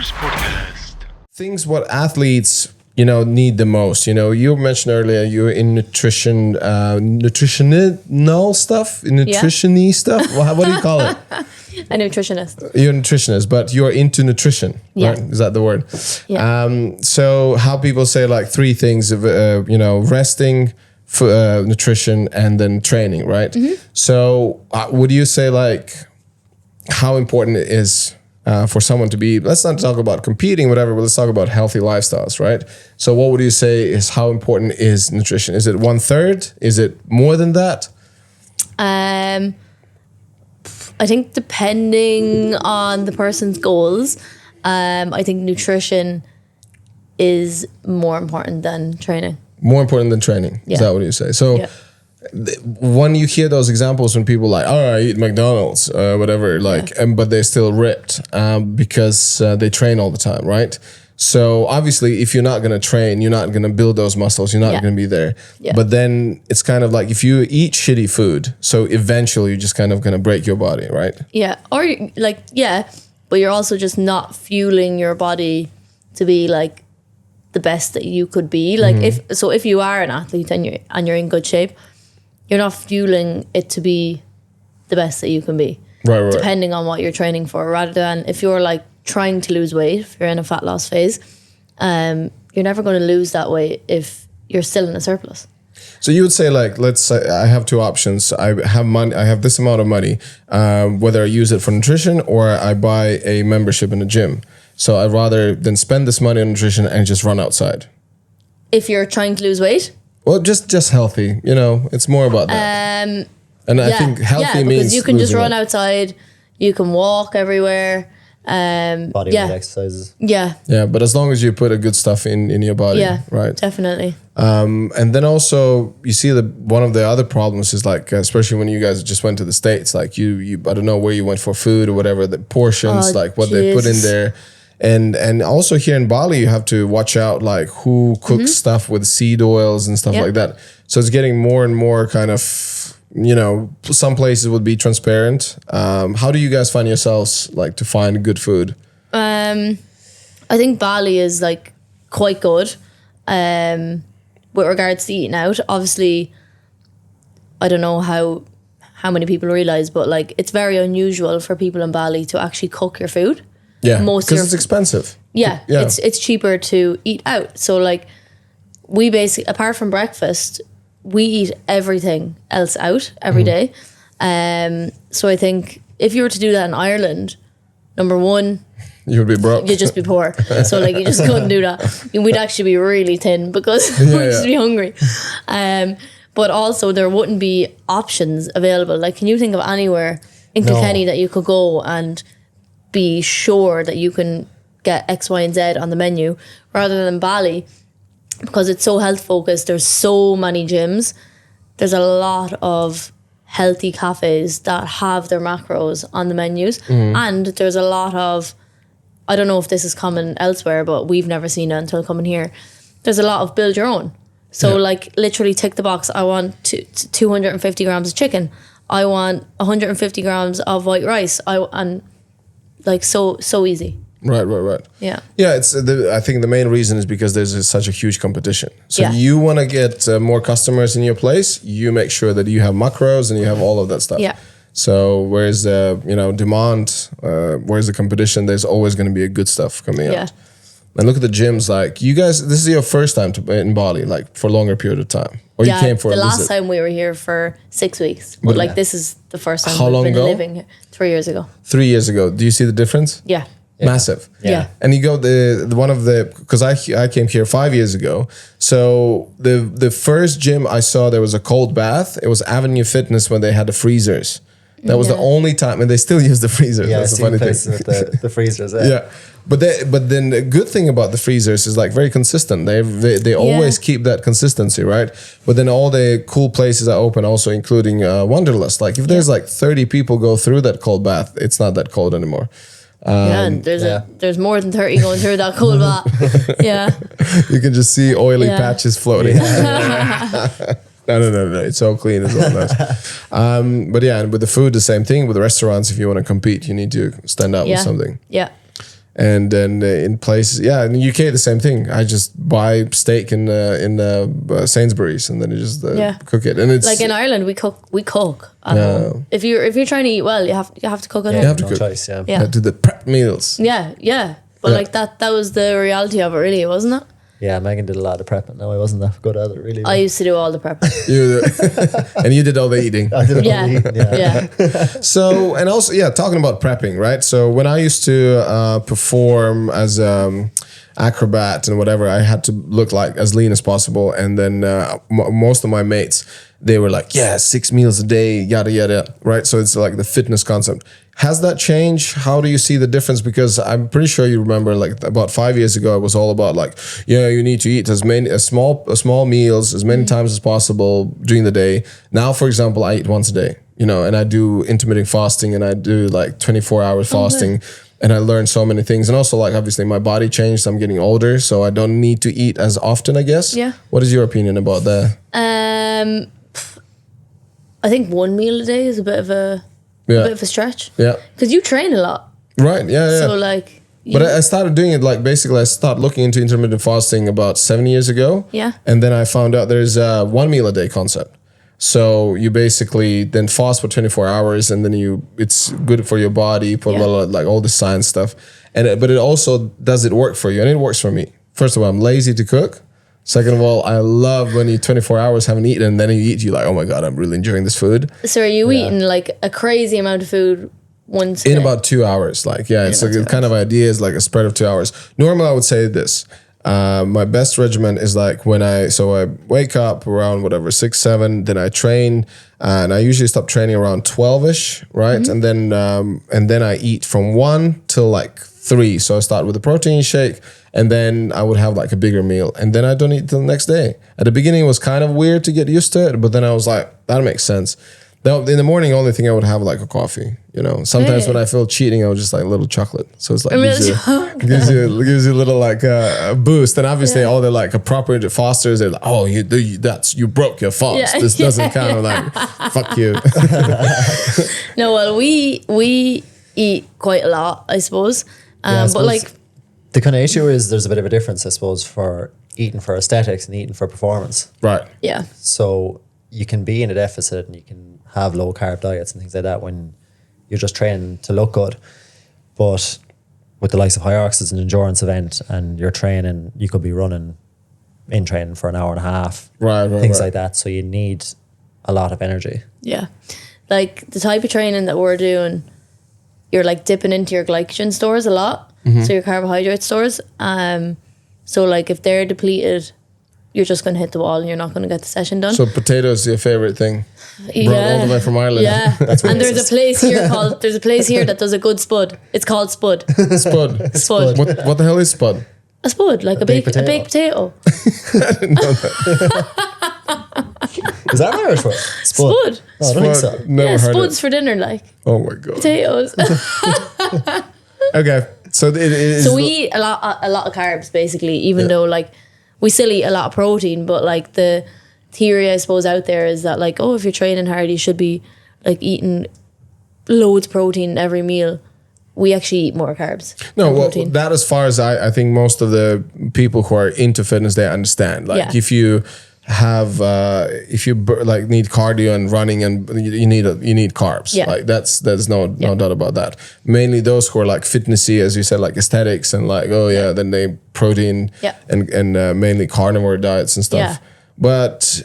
renarspodcast. Things what athletes, need the most. You mentioned earlier you're in nutrition, nutritional stuff, nutrition-y stuff. What do you call it? A nutritionist. You're a nutritionist, but you're into nutrition, Yeah. right? Is that the word? Yeah. So how people say like three things of, resting, nutrition, and then training, right? Mm-hmm. So would you say like how important it is for someone to be, let's not talk about competing, whatever, but let's talk about healthy lifestyles, right? So what would you say is how important is nutrition? Is it 1/3? Is it more than that? I think depending on the person's goals, I think nutrition is more important than training. More important than training. Yeah. Is that what you say? So when you hear those examples when people like, oh, I eat McDonald's, whatever, but they're still ripped because they train all the time, right? So obviously, if you're not going to train, you're not going to build those muscles. You're not going to be there. Yeah. But then it's kind of like if you eat shitty food, so eventually you're just kind of going to break your body, right? Yeah. Or but you're also just not fueling your body to be like the best that you could be. Like if you are an athlete and you're in good shape, you're not fueling it to be the best that you can be. Right. Depending on what you're training for, rather than if you're like trying to lose weight, if you're in a fat loss phase, you're never going to lose that weight if you're still in a surplus. So you would say like, let's say I have two options. I have money. I have this amount of money, whether I use it for nutrition or I buy a membership in a gym. So I'd rather than spend this money on nutrition and just run outside. If you're trying to lose weight? Well, just healthy. It's more about that. And I think healthy means because you can just run weight. outside. You can walk everywhere. Body weight exercises. Yeah. Yeah, but as long as you put a good stuff in your body, Yeah. right? Definitely. And then also you see one of the other problems is like, especially when you guys just went to the States, like you I don't know where you went for food or whatever, the portions, like what they put in there. And also here in Bali, you have to watch out like who cooks stuff with seed oils and stuff like that. So it's getting more and more kind of, some places would be transparent. How do you guys find yourselves like to find good food? I think Bali is like quite good with regards to eating out. Obviously, I don't know how many people realize, but like it's very unusual for people in Bali to actually cook your food. Yeah, because it's expensive. Yeah, it's cheaper to eat out. So like we basically, apart from breakfast, we eat everything else out every day. So I think if you were to do that in Ireland, number one, you would be broke. You'd just be poor. So like you just couldn't do that. We'd actually be really thin because we'd just be hungry. But also there wouldn't be options available. Like, can you think of anywhere in Kilkenny that you could go and be sure that you can get X, Y, and Z on the menu, rather than Bali? Because it's so health focused, there's so many gyms, there's a lot of healthy cafes that have their macros on the menus, and there's a lot of, I don't know if this is common elsewhere, but we've never seen it until coming here, there's a lot of build your own. So like literally tick the box, I want 250 grams of chicken, I want 150 grams of white rice, and like so easy. Right. Yeah. Yeah, I think the main reason is because there's such a huge competition. So you want to get more customers in your place, you make sure that you have macros and you have all of that stuff. Yeah. So where's the demand, where's the competition, there's always going to be a good stuff coming out. And look at the gyms, like you guys, this is your first time in Bali, like for a longer period of time. Or you came for a visit? The last time we were here for 6 weeks. But like this is the first time we've been living here. 3 years ago. 3 years ago. Do you see the difference? Yeah. Massive. Yeah. And you go because I came here 5 years ago. So the first gym I saw, there was a cold bath. It was Avenue Fitness when they had the freezers. That was the only time, and they still use the freezers. Yeah, that's the funny thing. With the freezers. Yeah. But then the good thing about the freezers is like very consistent. They always keep that consistency, right? But then all the cool places are open, also including Wanderlust. Like if there's like 30 people go through that cold bath, it's not that cold anymore. There's more than 30 going through that cold bath. Yeah. You can just see oily patches floating. No. It's so clean. It's all nice. But yeah, and with the food, the same thing. With the restaurants, if you want to compete, you need to stand out with something. Yeah. And then in places, in the UK, the same thing. I just buy steak in Sainsbury's, and then you just cook it. And it's like in Ireland, we cook at home. If you're trying to eat well, you have to cook at home. You have to cook. Choice, Do the prep meals. Yeah. But like that was the reality of it, really, wasn't it? Yeah, Megan did a lot of prepping. No, I wasn't that good at it, really. I used to do all the prepping. And you did all the eating. I did all the eating, Yeah. So, and also, talking about prepping, right? So when I used to perform as acrobat and whatever, I had to look like as lean as possible. And then most of my mates, they were like, 6 meals a day, yada, yada, right? So it's like the fitness concept. Has that changed? How do you see the difference? Because I'm pretty sure you remember, like about 5 years ago, it was all about like, you need to eat as small meals as many times as possible during the day. Now, for example, I eat once a day, and I do intermittent fasting, and I do like 24 hours fasting. And I learned so many things. And also, like, obviously my body changed. I'm getting older, so I don't need to eat as often, I guess. Yeah. What is your opinion about that? I think 1 meal a day is a bit of a stretch. Yeah. Because you train a lot. Right, yeah. So, like... But I started doing it, like, basically I started looking into intermittent fasting about 7 years ago. Yeah. And then I found out there's a 1 meal a day concept. So you basically then fast for 24 hours, and then it's good for your body, put a lot of, like, all the science stuff. But it also, does it work for you? And it works for me. First of all, I'm lazy to cook. Second of all, I love when you 24 hours haven't eaten, and then you eat, you're like, oh my God, I'm really enjoying this food. So are you eating like a crazy amount of food once in about 2 hours? Like, it's like the kind of idea is like a spread of 2 hours. Normally I would say this. My best regimen is like when I wake up around 6, 7, then I train, and I usually stop training around 12ish, right? Mm-hmm. And then I eat from 1 till like 3. So I start with a protein shake, and then I would have like a bigger meal, and then I don't eat till the next day. At the beginning, it was kind of weird to get used to it, but then I was like, that makes sense. Now, in the morning, only thing I would have like a coffee. Sometimes when I feel cheating, I would just like a little chocolate. So it's like gives you a little like a boost. And obviously, all the like a proper fasters, they're like, oh, you broke your fast. This doesn't count. I'm like, fuck you. No, well, we eat quite a lot, I suppose. But like the kind of issue is there's a bit of a difference, I suppose, for eating for aesthetics and eating for performance. Right. Yeah. So you can be in a deficit and you can have low carb diets and things like that when you're just training to look good. But with the likes of Hyrox, it's an endurance event, and you're training, you could be running in training for an hour and a half. Right. Things like that. So you need a lot of energy. Yeah. Like the type of training that we're doing, you're like dipping into your glycogen stores a lot. Mm-hmm. So your carbohydrate stores. So like if they're depleted, you're just going to hit the wall and you're not going to get the session done. So potatoes your favorite thing? Brought all the way from Ireland. Yeah. And there's a place here that does a good spud. It's called Spud. Spud. Spud. What the hell is spud? A spud, like a baked potato. I didn't know that. Is that an Irish word? Spud. Spud. Oh, I don't think so. Never heard spuds it. for dinner, like. Oh my God. Potatoes. Okay. So it is. So we eat a lot of carbs, basically, even though like we still eat a lot of protein, but like the theory I suppose out there is that like, if you're training hard, you should be like eating loads of protein every meal. We actually eat more carbs. No, well, that as far as I think most of the people who are into fitness, they understand. Like if you have like need cardio and running, and you need carbs. Yeah. Like there's no doubt about that. Mainly those who are like fitnessy, as you said, like aesthetics and like then they protein and mainly carnivore diets and stuff. Yeah. But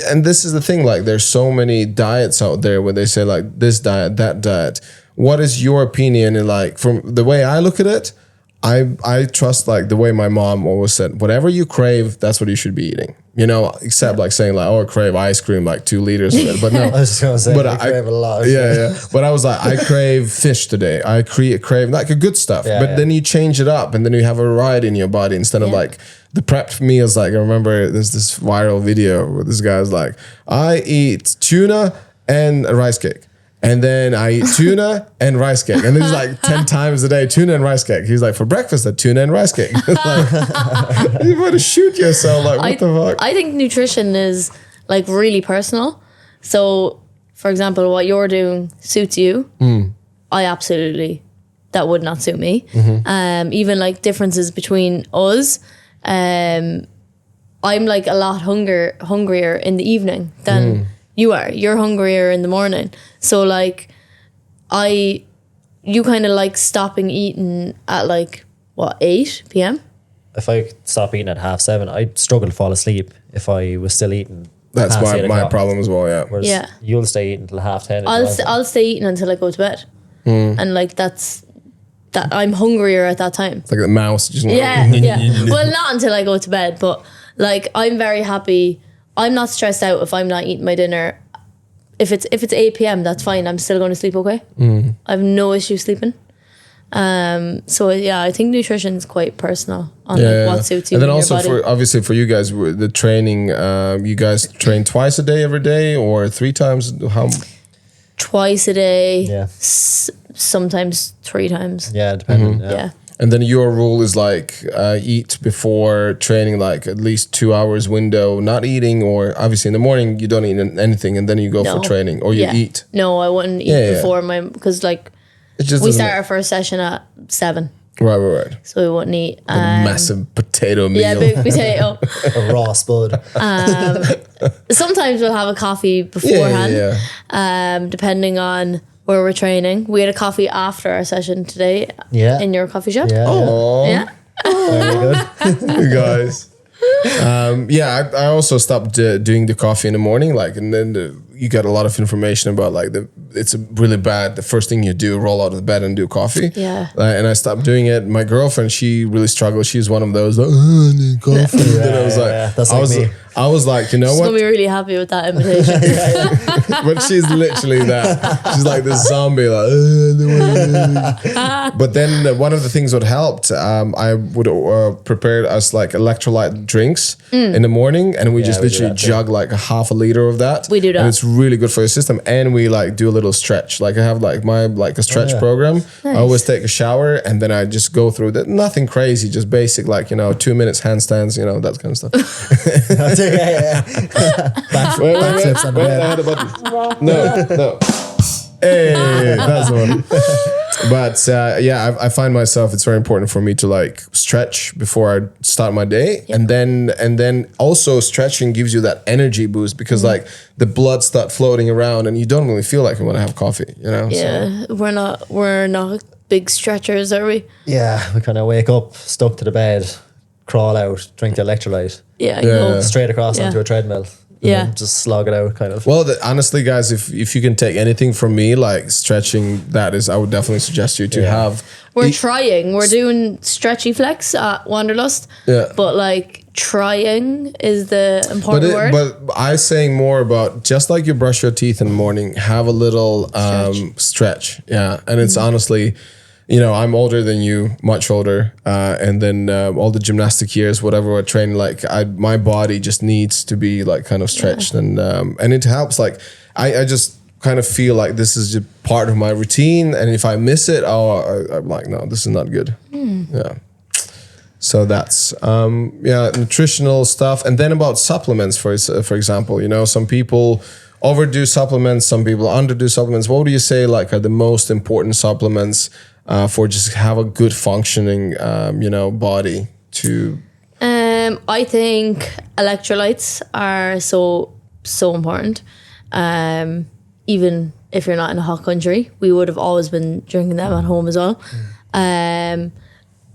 and this is the thing, like there's so many diets out there where they say like this diet, that diet. What is your opinion? And like from the way I look at it, I trust like the way my mom always said, whatever you crave, that's what you should be eating. Except like saying like, I crave ice cream, like 2 liters of it. But no, I was just gonna say, but I crave a lot. Yeah. But I was like, I crave fish today. I crave like a good stuff. But then you change it up, and then you have a variety in your body instead of like the prepped meals. Like I remember there's this viral video where this guy's like, I eat tuna and a rice cake. And then I eat tuna and rice cake. And this is like 10 times a day, tuna and rice cake. He's like, for breakfast, a tuna and rice cake. Like, you want to shoot yourself. Like, what the fuck? I think nutrition is like really personal. So, for example, what you're doing suits you. I absolutely that would not suit me. Even like differences between us. I'm like a lot hungrier in the evening than you are. You're hungrier in the morning. So like you kind of like stopping eating at like what, 8 p.m? If I stop eating at 7:30, I'd struggle to fall asleep if I was still eating. That's my problem as well. Yeah. Whereas you'll stay eating till 10:30. I'll stay eating until I go to bed, and like that. I'm hungrier at that time. It's like the mouse. Just yeah. Well, not until I go to bed, but like I'm very happy. I'm not stressed out if I'm not eating my dinner. If it's 8 p.m, that's fine. I'm still going to sleep okay. I have no issue sleeping. So yeah, I think nutrition is quite personal on like what suits you. And then in also your body. for you guys, the training, you guys train twice a day every day or 3 times? How? Twice a day. Yeah. Sometimes 3 times. Yeah, depending. Yeah. And then your rule is like eat before training, like at least 2 hours window, not eating, or obviously in the morning you don't eat anything and then you go for training or you eat. No, I wouldn't eat before because like we start our first session at 7. Right. So we wouldn't eat. A massive potato meal. Yeah, big potato. A raw spud. Sometimes we'll have a coffee beforehand, depending on where we're training. We had a coffee after our session today in your coffee shop. Yeah. Oh. Yeah. Very good. You guys. I also stopped doing the coffee in the morning, like, and then you get a lot of information about like it's really bad. The first thing you do, roll out of bed and do coffee. Yeah. And I stopped doing it. My girlfriend, she really struggled. She's one of those like, I need coffee. Then I was like, that's like me. I was like, you know She's what? gonna be really happy with that invitation. But she's literally that. She's like this zombie, like. But then one of the things that helped, I would prepare us like electrolyte drinks in the morning, and we just literally jug like a half a liter of that. We do that, and it's really good for your system. And we like do a little stretch. Like I have like my a stretch program. Nice. I always take a shower and then I just go through that. Nothing crazy, just basic, like 2 minutes handstands, that kind of stuff. Backflips on the bed. I had a button. No. Hey, that's the one. But I find myself, it's very important for me to like stretch before I start my day. And then also stretching gives you that energy boost because like the blood start floating around and you don't really feel like you want to have coffee, Yeah, so. We're not big stretchers, are we? Yeah, we kind of wake up, stuck to the bed, crawl out, drink the electrolyte. Go straight across onto a treadmill. Yeah. Just slog it out, kind of. Well, honestly, guys, if you can take anything from me, like stretching, I would definitely suggest you to have. We're trying. We're doing stretchy flex at Wanderlust. Yeah. But like trying is the important word. But I saying more about just like you brush your teeth in the morning, have a little stretch. Yeah. And it's honestly, I'm older than you, much older. And then all the gymnastic years, whatever we're training, like my body just needs to be like kind of stretched and it helps. Like I just kind of feel like this is just part of my routine. And if I miss it, I'm like, no, this is not good. Yeah. So that's, nutritional stuff. And then about supplements, for example, some people overdo supplements, some people underdo supplements. What would you say like are the most important supplements for just have a good functioning, body to? I think electrolytes are so important. Even if you're not in a hot country, we would have always been drinking them at home as well.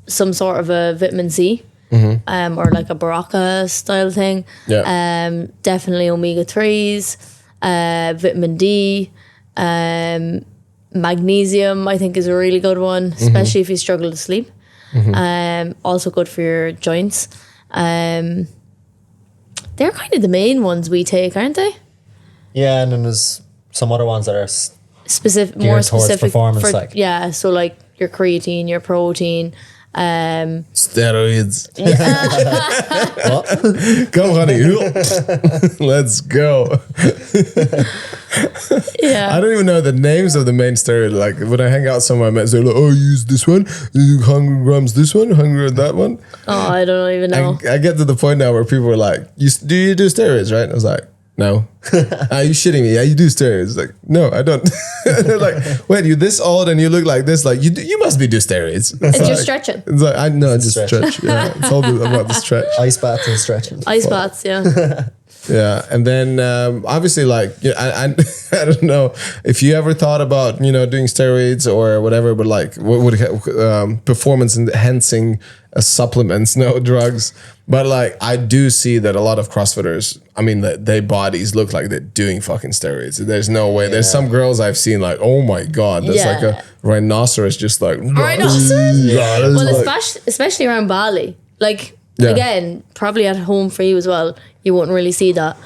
Some sort of a vitamin C, or like a Baraka style thing. Yeah. Definitely omega-3s, vitamin D, magnesium I think is a really good one, especially if you struggle to sleep. Also good for your joints. They're kind of the main ones we take, aren't they? Yeah, and then there's some other ones that are more specific performance, for, like so like your creatine, your protein, steroids. what? Come honey, let's go. Yeah, I don't even know the names of the main steroid. Like when I hang out somewhere, they're like, "Oh, use this one. 100 grams this one, 100 that one." Oh, I don't even know. I get to the point now where people are like, do you do steroids, right?" And I was like, No. Are you shitting me? Yeah, you do steroids. Like, no, I don't. They're like, wait, you're this old and you look like this. Like, you must be do steroids. And you're stretching. It's like, I know, just stretch. Yeah, it's all about the stretch. Ice baths and stretching. Ice baths, yeah. Yeah, and then obviously, like, I don't know if you ever thought about doing steroids or whatever, but like, what would performance enhancing supplements, no drugs. But like, I do see that a lot of CrossFitters, I mean, their bodies look like they're doing fucking steroids. There's no way. There's some girls I've seen like, oh my god, that's like a rhinoceros, just like rhinoceros. Well, like, especially around Bali, like. Yeah. Again, probably at home for you as well, you wouldn't really see that.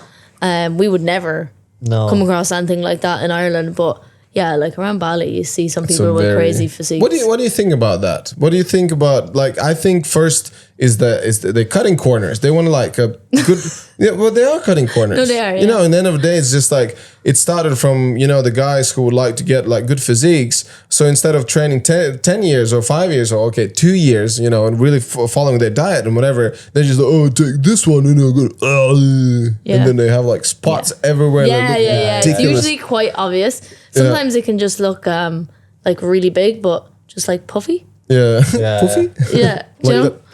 We would never come across anything like that in Ireland, but yeah, like around Bali, you see some people with crazy physiques. What do you think about that? What do you think about, like, I think first is they're cutting corners. They want like a good, yeah, well, they are cutting corners. No, they are, yeah. And at the end of the day, it's just like, it started from, the guys who would like to get like good physiques. So instead of training 10 years or 5 years or 2 years, and really following their diet and whatever, they just like, oh, take this one, good. And then they have like spots everywhere. Yeah. It's usually quite obvious. Sometimes it can just look like really big, but just like puffy. Yeah. Puffy? Yeah.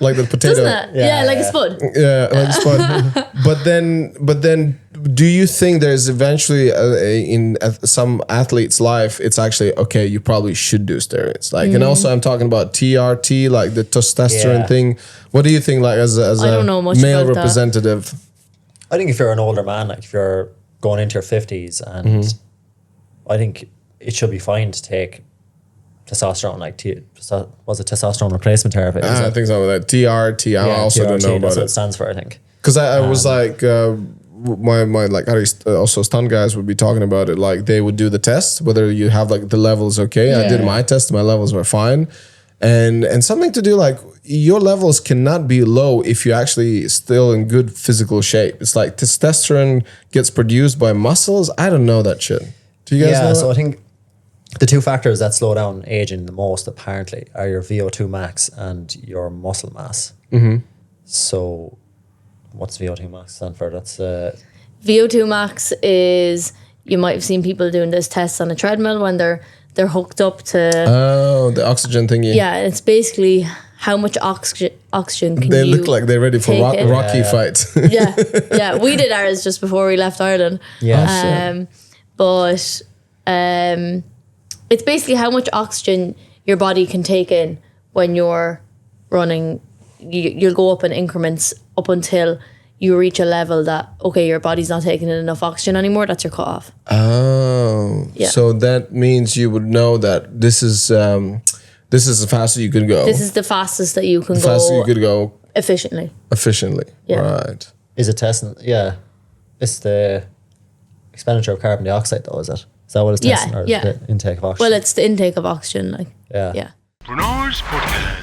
like the potato. Doesn't it? Yeah, like a spud. Yeah, like a spud. But then, do you think there's eventually in some athlete's life, it's actually, okay, you probably should do steroids. Like, and also I'm talking about TRT, like the testosterone thing. What do you think, like, as I don't know much male about representative? I think if you're an older man, like if you're going into your 50s, and I think it should be fine to take testosterone, like was it testosterone replacement therapy? I think so. That TRT. I also don't know about that's it. what it stands for, I think. Because I was like, my like also stunt guys would be talking about it. Like they would do the test whether you have like the levels. Okay, I did my test. My levels were fine, and something to do like your levels cannot be low if you're actually still in good physical shape. It's like testosterone gets produced by muscles. I don't know that shit. Do you guys know? So I think the two factors that slow down aging the most, apparently, are your VO2 max and your muscle mass. So, what's VO2 max stand for? That's VO2 max is, you might have seen people doing this test on a treadmill when they're hooked up to the oxygen thingy. Yeah, it's basically how much oxygen can they you look like they're ready for Rocky fight. yeah. We did ours just before we left Ireland. But it's basically how much oxygen your body can take in when you're running. You'll go up in increments up until you reach a level that, okay, your body's not taking in enough oxygen anymore. That's your cutoff. Oh, so that means you would know that this is the fastest you could go. This is the fastest that you can go. Fastest you could go efficiently. Yeah. Right. Is it testing? Yeah, it's the expenditure of carbon dioxide, though. Is that what it's testing? Or the intake of oxygen? Well, it's the intake of oxygen, like. Yeah. Renarspodcast.